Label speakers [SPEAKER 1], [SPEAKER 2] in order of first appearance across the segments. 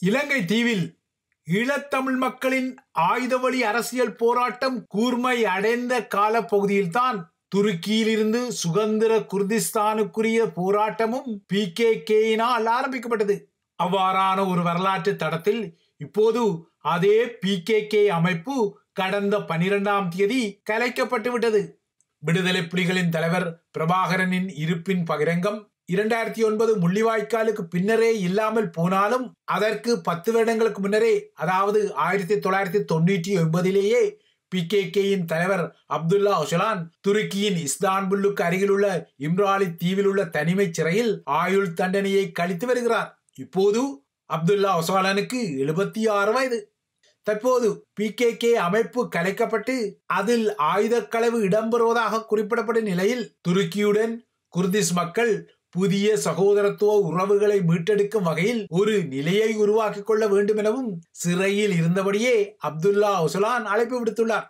[SPEAKER 1] இலங்கை தீவில் ஈழத்தமிழ் மக்களின் ஆயுதவழி அரசியல் போராட்டம் கூர்மை அடைந்த காலப்பகுதியில்தான் துருக்கியிலிருந்து சுதந்திர குர்திஸ்தானுக்குரிய போராட்டமும் PKKயினால் ஆரம்பிக்கப்பட்டது. அவ்வாறான ஒரு வரலாற்று தடத்தில் இப்போது அதே PKK அமைப்பு கடந்த 12ஆம் தேதி கலைக்கப்பட்டு விட்டது. விடுதலை புலிகளின் தலைவர் பிரபாகரனின் இருப்பின் பகிரங்கம் 2009 முள்ளிவாய்க்காலுக்கு பின்னரே இல்லாமல் போனாலும் அதற்கு 10 வருடங்களுக்கு முன்னரே, அதாவது 1999 PKKயின் தலைவர் அப்துல்லா ஒசலான் துருக்கியின் இஸ்தான்புல்லுக்கு அருகிலுள்ள இம்ராலி தீவில் உள்ள தனிமை சிறையில் ஆயுள் தண்டனையை கழித்து வருகிறார். இப்போது அப்துல்லா ஒசலானுக்கு 76 வயது. தற்போது PKK அமைப்பு கலைக்கப்பட்டு அதில் ஆயுத களவு இடம்பெறுவதாக குறிப்பிடப்படும் நிலையில் துருக்கியுடன் குர்திஸ் மக்கள் புதிய சகோதரத்துவ உறவுகளை மீட்டெடுக்கும் வகையில் ஒரு நிலையை உருவாக்கிக் கொள்ள வேண்டும் எனவும் சிறையில் இருந்தபடியே அப்துல்லா ஒசலான் அழைப்பு விடுத்துள்ளார்.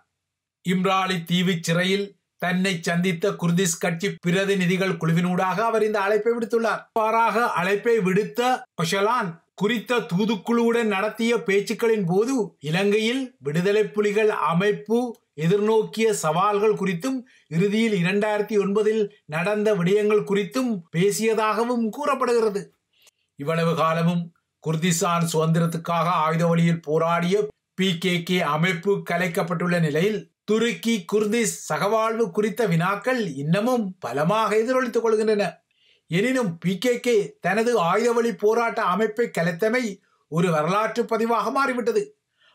[SPEAKER 1] இம்ராலி தீவு சிறையில் தன்னை சந்தித்த குர்திஸ் கட்சி பிரதிநிதிகள் குழுவினூடாக அவர் இந்த அழைப்பை விடுத்துள்ளார். இவ்வாறாக அழைப்பை விடுத்த ஒசலான் குறித்த தூதுக்குழுவுடன் நடத்திய பேச்சுக்களின் போது இலங்கையில் விடுதலை புலிகள் அமைப்பு எதிர்நோக்கிய சவால்கள் குறித்தும் இறுதியில் 2009 நடந்த விடயங்கள் குறித்தும் பேசியதாகவும் கூறப்படுகிறது. இவ்வளவு காலமும் குர்திஸ்தான் சுதந்திரத்துக்காக ஆயுத வழியில் போராடிய PKK அமைப்பு கலைக்கப்பட்டுள்ள நிலையில் துருக்கி குர்திஸ் சகவாழ்வு குறித்த வினாக்கள் இன்னமும் பலமாக எதிரொலித்துக் கொள்கின்றன. எனினும் PKK தனது ஆயுத வழி போராட்ட அமைப்பை கலைத்தமை ஒரு வரலாற்று பதிவாக மாறிவிட்டது.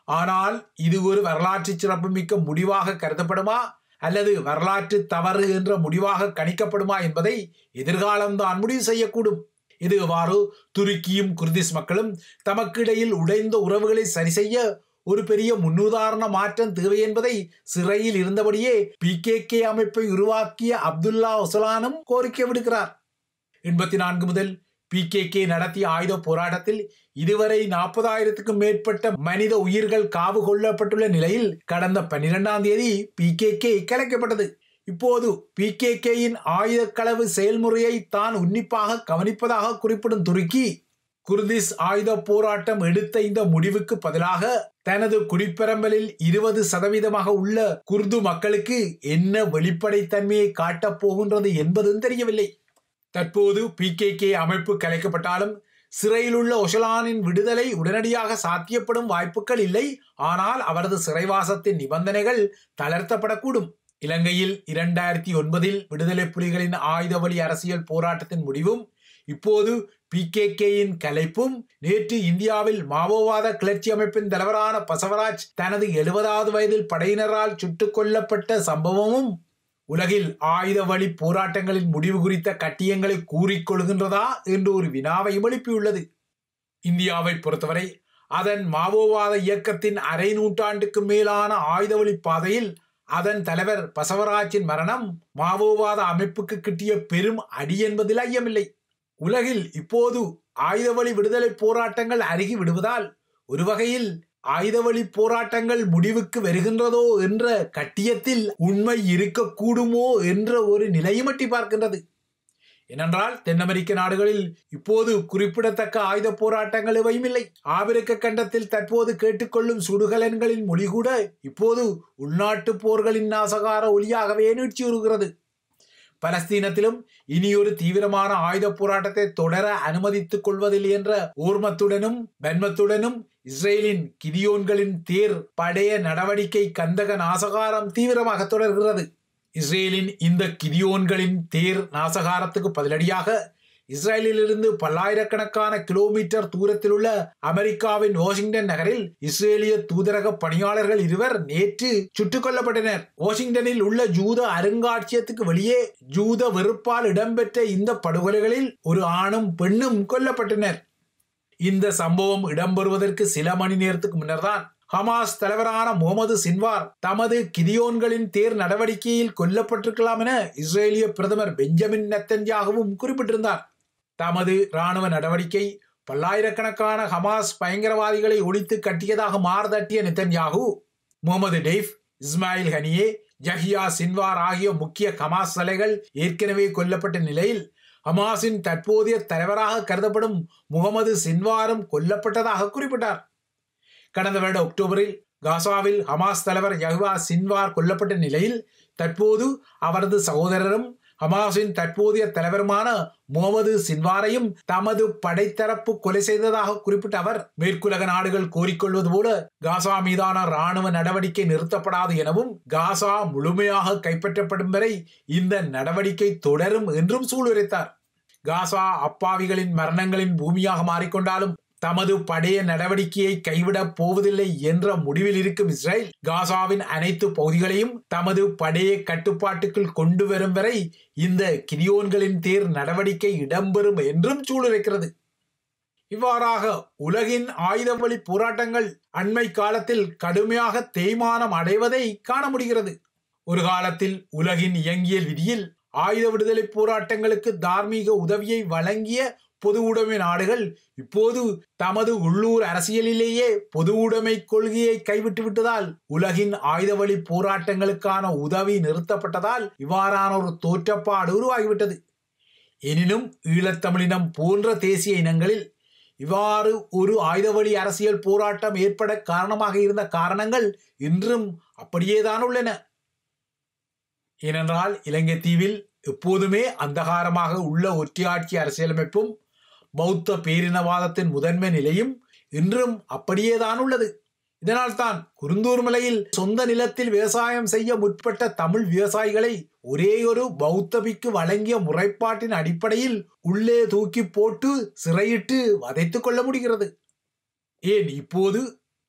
[SPEAKER 1] ஆனால் இது ஒரு வரலாற்று சிறப்புமிக்க முடிவாக கருதப்படுமா அல்லது வரலாற்று தவறு என்ற முடிவாக கணிக்கப்படுமா என்பதை எதிர்காலம்தான் முடிவு செய்யக்கூடும். இது எவ்வாறு துருக்கியும் குர்திஸ் மக்களும் தமக்கு இடையில் உடைந்த உறவுகளை சரி செய்ய ஒரு பெரிய முன்னுதாரண மாற்றம் தேவை என்பதை சிறையில் இருந்தபடியே PKK அமைப்பை உருவாக்கிய அப்துல்லா ஒசலானும் கோரிக்கை விடுக்கிறார். 84 முதல் PKK நடத்திய ஆயுத போராட்டத்தில் இதுவரை 40,000க்கும் மேற்பட்ட மனித உயிர்கள் காவு கொள்ளப்பட்டுள்ள நிலையில் கடந்த 12ஆம் தேதி PKK கலைக்கப்பட்டது. இப்போது PKKயின் ஆயுத களவு செயல்முறையை தான் உன்னிப்பாக கவனிப்பதாக குறிப்பிடும் துருக்கி குர்திஸ் ஆயுத போராட்டம் எடுத்த இந்த முடிவுக்கு பதிலாக தனது குடிப்பெரம்பலில் 20% உள்ள குர்து மக்களுக்கு என்ன வெளிப்படைத்தன்மையை காட்டப் போகின்றது என்பதும் தெரியவில்லை. தற்போது PKK அமைப்பு கலைக்கப்பட்டாலும் சிறையில் உள்ள ஒசலானின் விடுதலை உடனடியாக சாத்தியப்படும் வாய்ப்புகள் இல்லை. ஆனால் அவரது சிறைவாசத்தின் நிபந்தனைகள் தளர்த்தப்படக்கூடும். இலங்கையில் 2009 விடுதலை புலிகளின் ஆயுத வழி அரசியல் போராட்டத்தின் முடிவும் இப்போது PKKயின் கலைப்பும் நேற்று இந்தியாவில் மாவோவாத கிளர்ச்சி அமைப்பின் தலைவரான பசவராஜ் தனது 70வது வயதில் படையினரால் சுட்டுக் கொல்லப்பட்ட சம்பவமும் உலகில் ஆயுத வழி போராட்டங்களின் முடிவு குறித்த கட்டியங்களை கூறிக்கொள்கின்றதா என்று ஒரு வினாவையும் எழுப்பியுள்ளது. இந்தியாவை பொறுத்தவரை அதன் மாவோவாத இயக்கத்தின் அரை நூற்றாண்டுக்கு மேலான ஆயுத வழி பாதையில் அதன் தலைவர் பசவராஜின் மரணம் மாவோவாத அமைப்புக்கு கிட்டிய பெரும் அடி என்பதில் ஐயமில்லை. உலகில் இப்போது ஆயுத வழி விடுதலை போராட்டங்கள் அருகி விடுவதால் ஒரு வகையில் ஆயுத வழி போராட்டங்கள் முடிவுக்கு வருகின்றதோ என்ற கட்டியத்தில் உண்மை இருக்கக்கூடுமோ என்ற ஒரு நிலையும் எட்டி பார்க்கின்றது. ஏனென்றால் தென் அமெரிக்க நாடுகளில் இப்போது குறிப்பிடத்தக்க ஆயுத போராட்டங்கள் எவையும் இல்லை. ஆபிரிக்க கண்டத்தில் தற்போது கேட்டுக்கொள்ளும் சுடுகலன்களின் மொழி கூட இப்போது உள்நாட்டு போர்களின் நாசகார ஒலியாகவே நீட்சியுறுகிறது. பலஸ்தீனத்திலும் இனியொரு தீவிரமான ஆயுத போராட்டத்தை தொடர அனுமதித்துக் கொள்வதில்லை என்ற ஓர்மத்துடனும் வன்மத்துடனும் இஸ்ரேலின் கிதியோன்களின் தேர் படைய நடவடிக்கை கந்தக நாசகாரம் தீவிரமாக தொடர்கிறது. இஸ்ரேலின் இந்த கிதியோன்களின் தேர் நாசகாரத்துக்கு பதிலடியாக இஸ்ரேலிலிருந்து பல்லாயிரக்கணக்கான கிலோமீட்டர் தூரத்தில் உள்ள அமெரிக்காவின் வாஷிங்டன் நகரில் இஸ்ரேலிய தூதரக பணியாளர்கள் 2 நேற்று சுட்டுக் கொல்லப்பட்டனர். வாஷிங்டனில் உள்ள ஜூத அருங்காட்சியகத்துக்கு வெளியே ஜூத வெறுப்பால் இடம்பெற்ற இந்த படுகொலைகளில் ஒரு ஆணும் பெண்ணும் கொல்லப்பட்டனர். இந்த சம்பவம் இடம்பெறுவதற்கு சில மணி நேரத்துக்கு முன்னர்தான் ஹமாஸ் தலைவரான முகமது சின்வார் தமது கிதியோன்களின் தேர் நடவடிக்கையில் கொல்லப்பட்டிருக்கலாம் என இஸ்ரேலிய பிரதமர் பெஞ்சமின் நெத்தன்யாகுவும் குறிப்பிட்டிருந்தார். தமது இராணுவ நடவடிக்கை பல்லாயிரக்கணக்கான ஹமாஸ் பயங்கரவாதிகளை ஒழித்து கட்டியதாக மார்தட்டிய நெத்தன்யாகு முகமது டெய்ஃப், இஸ்மாயில் ஹனியே, ஜஹியா சின்வார் ஆகிய முக்கிய ஹமாஸ் தலைகள் ஏற்கனவே கொல்லப்பட்ட நிலையில் ஹமாஸின் தற்போதைய தலைவராக கருதப்படும் முகமது சின்வாரும் கொல்லப்பட்டதாக குறிப்பிட்டார். கடந்த வருட அக்டோபரில் காசாவில் ஹமாஸ் தலைவர் யஹ்யா சின்வார் கொல்லப்பட்ட நிலையில் தற்போது அவரது சகோதரரும் ஹமாஸின் தற்போதைய தலைவருமான முகமது சின்வாரையும் தமது படைத்தரப்பு கொலை செய்ததாக குறிப்பிட்ட அவர், மேற்குலக நாடுகள் கோரிக்கொள்வது போல காசா மீதான இராணுவ நடவடிக்கை நிறுத்தப்படாது எனவும் காசா முழுமையாக கைப்பற்றப்படும் வரை இந்த நடவடிக்கை தொடரும் என்றும் சூளுரைத்தார். காசா அப்பாவிகளின் மரணங்களின் பூமியாக மாறிக்கொண்டாலும் தமது படைய நடவடிக்கையை கைவிடப் போவதில்லை என்ற முடிவில் இருக்கும் இஸ்ரேல் காசாவின் அனைத்து பகுதிகளையும் தமது படைய கட்டுப்பாட்டுக்குள் கொண்டு வரும் வரை இந்த கிடியோன்களின் தேர் நடவடிக்கை இடம்பெறும் என்றும் சூளுரைக்கிறது. இவ்வாறாக உலகின் ஆயுத வழி போராட்டங்கள் அண்மை காலத்தில் கடுமையாக தேய்மானம் அடைவதை காண முடிகிறது. ஒரு காலத்தில் உலகின் இயங்கியல் விதியில் ஆயுத விடுதலை போராட்டங்களுக்கு தார்மீக உதவியை வழங்கிய பொது உடைமை நாடுகள் இப்போது தமது உள்ளூர் அரசியலிலேயே பொது உடைமை கொள்கையை கைவிட்டு விட்டதால் உலகின் ஆயுத வழி போராட்டங்களுக்கான உதவி நிறுத்தப்பட்டதால் இவ்வாறான ஒரு தோற்றப்பாடு உருவாகிவிட்டது. எனினும் ஈழத்தமிழினம் போன்ற தேசிய இனங்களில் இவ்வாறு ஒரு ஆயுத வழி அரசியல் போராட்டம் ஏற்பட காரணமாக இருந்த காரணங்கள் இன்றும் அப்படியேதான் உள்ளன. ஏனென்றால் இலங்கை தீவில் எப்போதுமே அந்தகாரமாக உள்ள ஒற்றையாட்சி அரசியலமைப்பும் பௌத்த பேரினவாதத்தின் முதன்மை நிலையும் இன்றும் அப்படியேதான் உள்ளது. இதனால் தான் குருந்தூர் மலையில் சொந்த நிலத்தில் விவசாயம் செய்ய முற்பட்ட தமிழ் விவசாயிகளை ஒரே ஒரு பௌத்தபிக்கு வழங்கிய முறைப்பாட்டின் அடிப்படையில் உள்ளே தூக்கி போட்டு சிறையிட்டு வதைத்துக் கொள்ள முடிகிறது. ஏன் இப்போது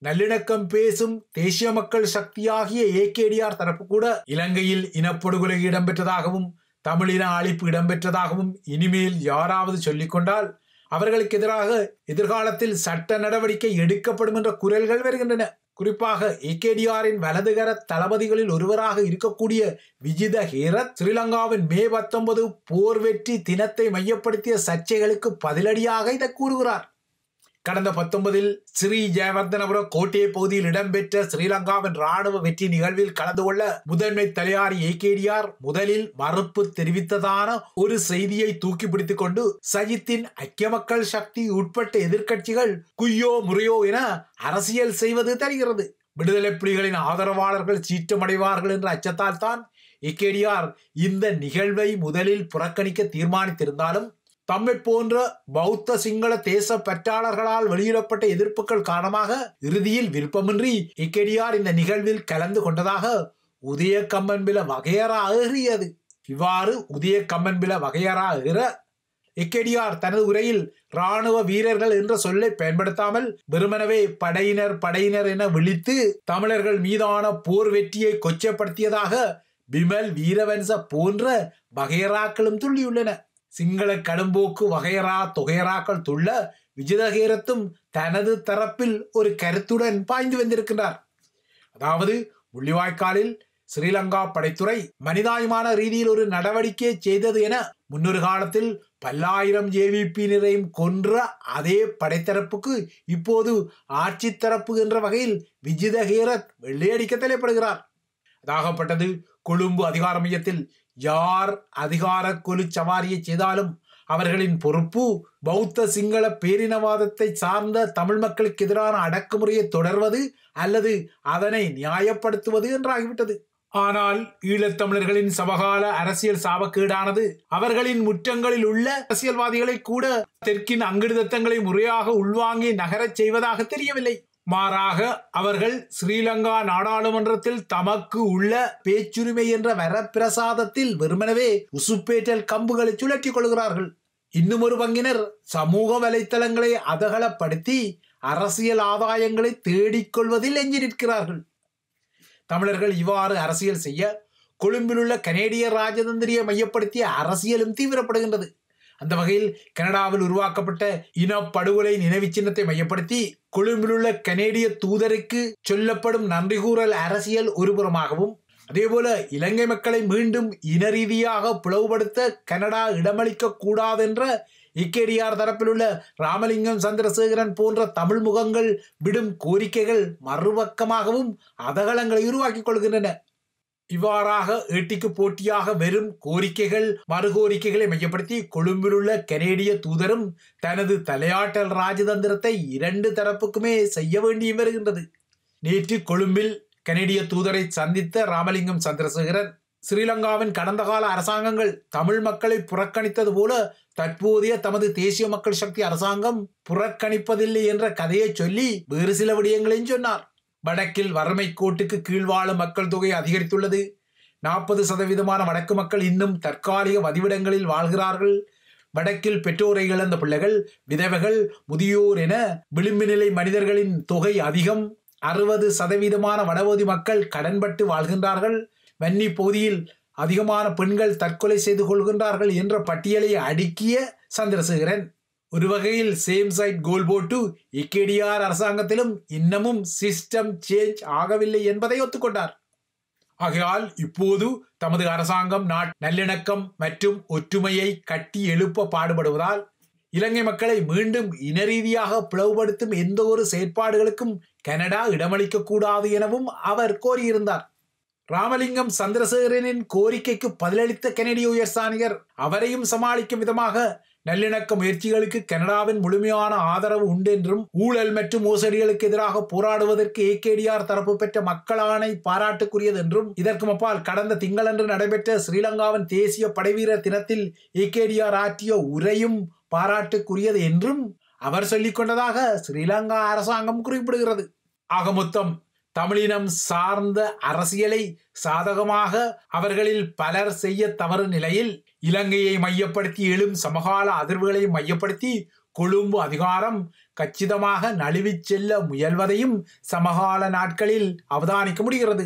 [SPEAKER 1] நல்லிணக்கம் பேசும் தேசிய மக்கள் சக்தியாகிய ஏகேடிஆர் தரப்பு கூட இலங்கையில் இனப்படுகொலை இடம்பெற்றதாகவும் தமிழின அழிப்பு இடம்பெற்றதாகவும் இனிமேல் யாராவது சொல்லிக்கொண்டால் அவர்களுக்கு எதிராக எதிர்காலத்தில் சட்ட நடவடிக்கை எடுக்கப்படும் என்ற குரல்கள் வருகின்றன. குறிப்பாக ஏகேடிஆரின் வலதுகர தளபதிகளில் ஒருவராக இருக்கக்கூடிய விஜித ஹேரத் ஸ்ரீலங்காவின் மே 19 போர் வெற்றி தினத்தை மையப்படுத்திய சர்ச்சைகளுக்கு பதிலடியாக இதை கூறுகிறார். கடந்த 19 ஸ்ரீ ஜெயவர்தனபுர கோட்டை பகுதியில் இடம்பெற்ற ஸ்ரீலங்காவின் ராணுவ வெற்றி நிகழ்வில் கலந்து கொள்ள முதன்மை தலையாரி ஏகேடிஆர் முதலில் மறுப்பு தெரிவித்ததான ஒரு செய்தியை தூக்கி பிடித்துக் கொண்டு சஜித்தின் ஐக்கிய மக்கள் சக்தி உட்பட்ட எதிர்க்கட்சிகள் குய்யோ முறையோ என அரசியல் செய்வது தெரிகிறது. விடுதலை புலிகளின் ஆதரவாளர்கள் சீற்றமடைவார்கள் என்ற அச்சத்தால் தான் ஏகேடிஆர் இந்த நிகழ்வை முதலில் புறக்கணிக்க தீர்மானித்திருந்தாலும் தம்மை போன்ற பௌத்த சிங்கள தேச பற்றாளர்களால் வெளியிடப்பட்ட எதிர்ப்புகள் காரணமாக இறுதியில் விருப்பமின்றி ஏகேடிஆர் இந்த நிகழ்வில் கலந்து கொண்டதாக உதய கம்மன்பில வகையறா ஏறியது. இவ்வாறு உதய கம்மன்பில வகையறா ஏற ஏகேடிஆர் தனது உரையில் இராணுவ வீரர்கள் என்ற சொல்லை பயன்படுத்தாமல் வெறுமனவே படையினர் என விழித்து தமிழர்கள் மீதான போர் வெற்றியை கொச்சப்படுத்தியதாக பிமல் வீரவன்ச போன்ற வகையறாக்களும் துள்ளியுள்ளன. சிங்கள கடும்போக்கு வகையறா தொகையறாக்கள் துள்ள விஜிதஹேரத்தும் தனது தரப்பில் ஒரு கருத்துடன் பாய்ந்து வந்திருக்கின்றார். அதாவது முள்ளிவாய்க்காலில் ஸ்ரீலங்கா படைத்துறை மனிதாயமான ரீதியில் ஒரு நடவடிக்கை செய்தது என முன்னொரு காலத்தில் பல்லாயிரம் ஜேவிபியினரையும் கொன்ற அதே படைத்தரப்புக்கு இப்போது ஆட்சி தரப்பு என்ற வகையில் விஜிதஹேரத் வெள்ளையடிக்க தலைப்படுகிறார். அதாகப்பட்டது கொழும்பு அதிகார மையத்தில் யார் அதிகார கொலு சவாரியை செய்தாலும் அவர்களின் பொறுப்பு பௌத்த சிங்கள பேரினவாதத்தை சார்ந்த தமிழ் மக்களுக்கு எதிரான அடக்குமுறையை தொடர்வது அல்லது அதனை நியாயப்படுத்துவது என்றாகிவிட்டது. ஆனால் ஈழத்தமிழர்களின் சமகால அரசியல் சாபக்கேடானது அவர்களின் முற்றங்களில் உள்ள அரசியல்வாதிகளை கூட தெற்கின் அங்கிடுதத்தங்களை முறையாக உள்வாங்கி நகரச் செய்வதாக தெரியவில்லை. மாறாக அவர்கள் ஸ்ரீலங்கா நாடாளுமன்றத்தில் தமக்கு உள்ள பேச்சுரிமை என்ற வரப்பிரசாதத்தில் வெறுமனவே உசுப்பேற்றல் கம்புகளை சுழற்றிக் கொள்கிறார்கள். இன்னும் ஒரு பங்கினர் சமூக வலைத்தளங்களை அதகலப்படுத்தி அரசியல் ஆதாயங்களை தேடிக்கொள்வதில் எஞ்சி நிற்கிறார்கள். தமிழர்கள் இவ்வாறு அரசியல் செய்ய கொழும்பில் உள்ள கனேடிய ராஜதந்திரியை மையப்படுத்திய அரசியலும் தீவிரப்படுகின்றது. அந்த வகையில் கனடாவில் உருவாக்கப்பட்ட இனப்படுகொலை நினைவு சின்னத்தை மையப்படுத்தி கொழும்பில் உள்ள கனேடிய தூதருக்கு சொல்லப்படும் நன்றி கூறல் அரசியல் ஒருபுறமாகவும், அதேபோல இலங்கை மக்களை மீண்டும் இன ரீதியாக பிளவுபடுத்த கனடா இடமளிக்க கூடாதென்ற ஏகேடிஆர் தரப்பில் உள்ள ராமலிங்கம் சந்திரசேகரன் போன்ற தமிழ் முகங்கள் விடும் கோரிக்கைகள் மறுபக்கமாகவும் அதகலங்களை உருவாக்கிக் கொள்கின்றன. இவ்வாறாக ஏட்டிக்கு போட்டியாக வெறும் கோரிக்கைகள் மறுகோரிக்கைகளை மையப்படுத்தி கொழும்பில் உள்ள கனேடிய தூதரும் தனது தலையாட்டல் ராஜதந்திரத்தை இரண்டு தரப்புக்குமே செய்ய வேண்டியும் வருகின்றது. நேற்று கொழும்பில் கனேடிய தூதரை சந்தித்த ராமலிங்கம் சந்திரசேகரன் ஸ்ரீலங்காவின் கடந்த கால அரசாங்கங்கள் தமிழ் மக்களை புறக்கணித்தது போல தற்போதைய தமது தேசிய மக்கள் சக்தி அரசாங்கம் புறக்கணிப்பதில்லை என்ற கதையை சொல்லி வேறு சில விடயங்களையும் சொன்னார். வடக்கில் வறுமை கோட்டுக்கு கீழ் வாழும் மக்கள் தொகை அதிகரித்துள்ளது. 40% வடக்கு மக்கள் இன்னும் தற்காலிக வதிவிடங்களில் வாழ்கிறார்கள். வடக்கில் பெற்றோரை இழந்த பிள்ளைகள், விதவைகள், முதியோர் என விளிம்பு நிலை மனிதர்களின் தொகை அதிகம். 60% வடபகுதி மக்கள் கடன்பட்டு வாழ்கின்றார்கள். வன்னி பகுதியில் அதிகமான பெண்கள் தற்கொலை செய்து கொள்கின்றார்கள் என்ற பட்டியலை அடுக்கிய சந்திரசேகரன் ஒரு வகையில் சேம் சைட் கோல் போட்டு இக்கேடிஆர் அரசாங்கத்திலும் இன்னமும் சிஸ்டம் சேஞ்ச் ஆகவில்லை என்பதை ஒத்துக்கொண்டார். ஆகையால் இப்போது தமது அரசாங்கம் நல்லிணக்கம் மற்றும் ஒற்றுமையை கட்டி எழுப்ப பாடுபடுவதால் இலங்கை மக்களை மீண்டும் இனரீதியாக பிளவுபடுத்தும் எந்த ஒரு செயற்பாடுகளுக்கும் கனடா இடமளிக்க கூடாது எனவும் அவர் கோரியிருந்தார். ராமலிங்கம் சந்திரசேகரனின் கோரிக்கைக்கு பதிலளித்த கனடிய உயர்ஸ்தானிகர் அவரையும் சமாளிக்கும் விதமாக நல்லிணக்க முயற்சிகளுக்கு கனடாவின் முழுமையான ஆதரவு உண்டு என்றும் ஊழல் மற்றும் மோசடிகளுக்கு எதிராக போராடுவதற்கு ஏகேடிஆர் தரப்பு பெற்ற மக்கள் ஆணை பாராட்டுக்குரியது என்றும் இதற்கு அப்பால் கடந்த திங்களன்று நடைபெற்ற ஸ்ரீலங்காவின் தேசிய படைவீரர் தினத்தில் ஏகேடிஆர் ஆற்றிய உரையும் பாராட்டுக்குரியது என்றும் அவர் சொல்லிக் கொண்டதாக ஸ்ரீலங்கா அரசாங்கம் குறிப்பிடுகிறது. ஆக மொத்தம் தமிழினம் சார்ந்த அரசியலை சாதகமாக அவர்களில் பலர் செய்ய தவறும் நிலையில் இலங்கையை மையப்படுத்தி எழும் சமகால அதிர்வுகளை மையப்படுத்தி கொழும்பு அதிகாரம் கச்சிதமாக நழுவிச் செல்ல முயல்வதையும் சமகால நாட்களில் அவதானிக்க முடிகிறது.